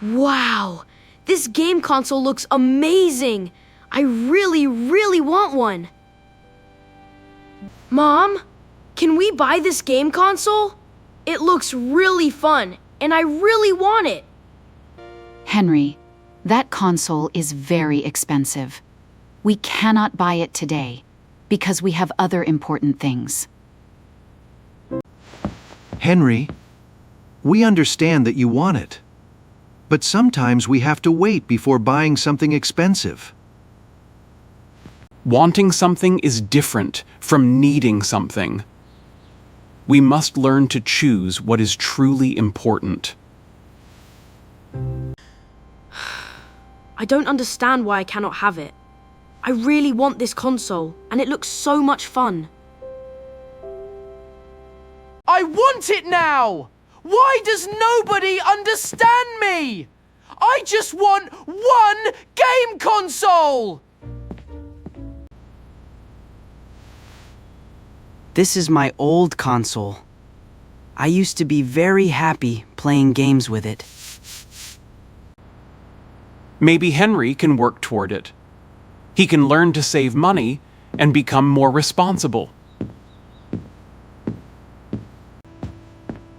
Wow! This game console looks amazing! I really, really want one! Mom, can we buy this game console? It looks really fun, and I really want it! Henry, that console is very expensive. We cannot buy it today because we have other important things. Henry, we understand that you want it. But sometimes we have to wait before buying something expensive. Wanting something is different from needing something. We must learn to choose what is truly important. I don't understand why I cannot have it. I really want this console, and it looks so much fun. I want it now! Why does nobody understand me? I just want one game console! This is my old console. I used to be very happy playing games with it. Maybe Henry can work toward it. He can learn to save money and become more responsible.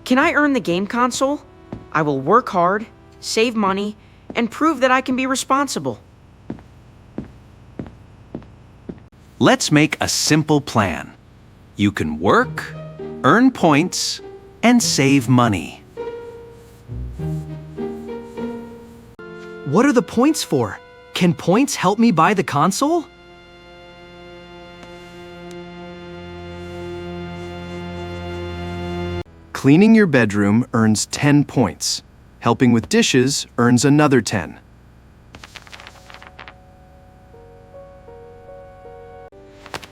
Can I earn the game console? I will work hard, save money, and prove that I can be responsible. Let's make a simple plan. You can work, earn points, and save money. What are the points for? Can points help me buy the console? Cleaning your bedroom earns 10 points. Helping with dishes earns another 10.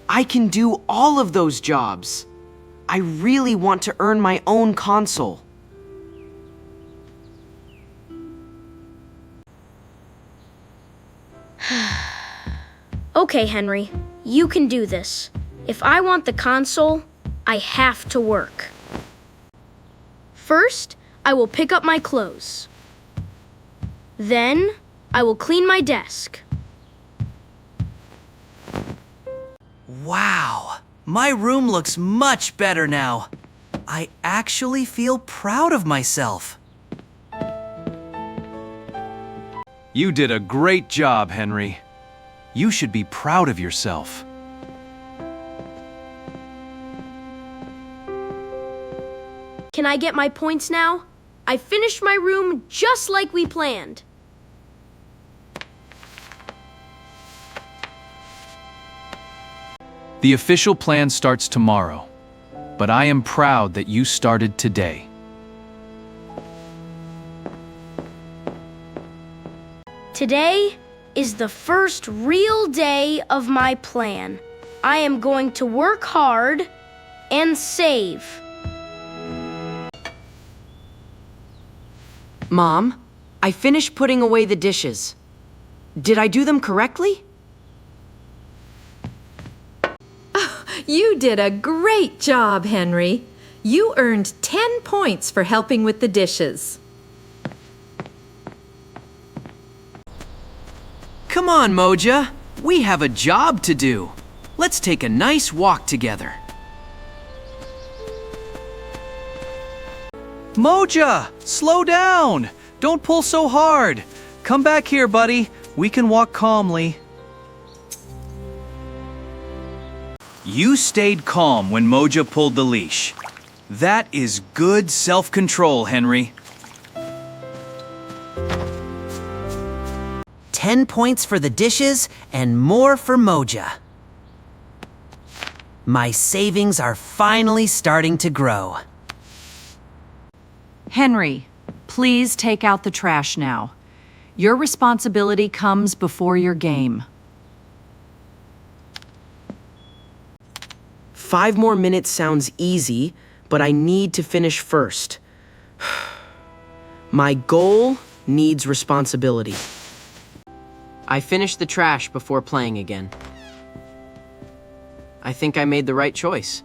I can do all of those jobs. I really want to earn my own console. Okay, Henry, you can do this. If I want the console, I have to work. First, I will pick up my clothes. Then, I will clean my desk. Wow, my room looks much better now. I actually feel proud of myself. You did a great job, Henry. You should be proud of yourself. Can I get my points now? I finished my room just like we planned. The official plan starts tomorrow, but I am proud that you started today. Today is the first real day of my plan. I am going to work hard and save. Mom, I finished putting away the dishes. Did I do them correctly? You did a great job, Henry. You earned 10 points for helping with the dishes. Come on, Moja. We have a job to do. Let's take a nice walk together. Moja, slow down. Don't pull so hard. Come back here, buddy. We can walk calmly. You stayed calm when Moja pulled the leash. That is good self-control, Henry. 10 points for the dishes and more for Moja. My savings are finally starting to grow. Henry, please take out the trash now. Your responsibility comes before your game. 5 more minutes sounds easy, but I need to finish first. My goal needs responsibility. I finished the trash before playing again. I think I made the right choice.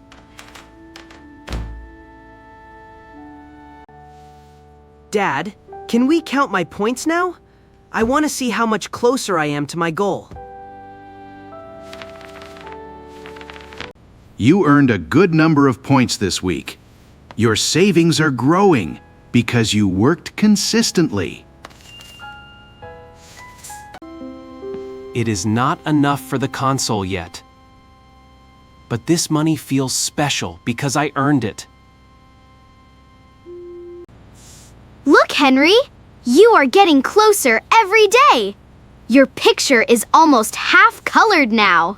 Dad, Can we count my points now? I want to see how much closer I am to my goal. You earned a good number of points this week. Your savings are growing because you worked consistently. It is not enough for the console yet. But this money feels special because I earned it. Look, Henry! You are getting closer every day! Your picture is almost half colored now.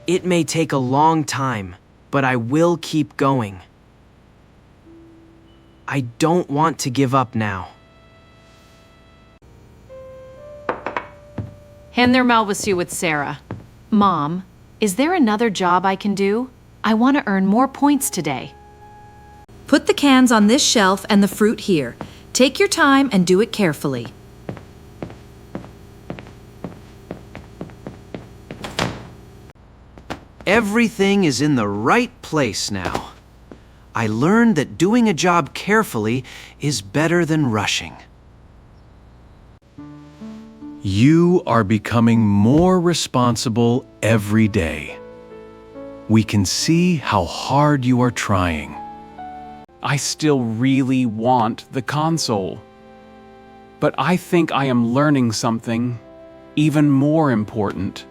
It may take a long time, but I will keep going. I don't want to give up now. Hand their Malvasia with Sarah. Mom, is there another job I can do? I want to earn more points today. Put the cans on this shelf and the fruit here. Take your time and do it carefully. Everything is in the right place now. I learned that doing a job carefully is better than rushing. You are becoming more responsible every day. We can see how hard you are trying. I still really want the console. But I think I am learning something even more important.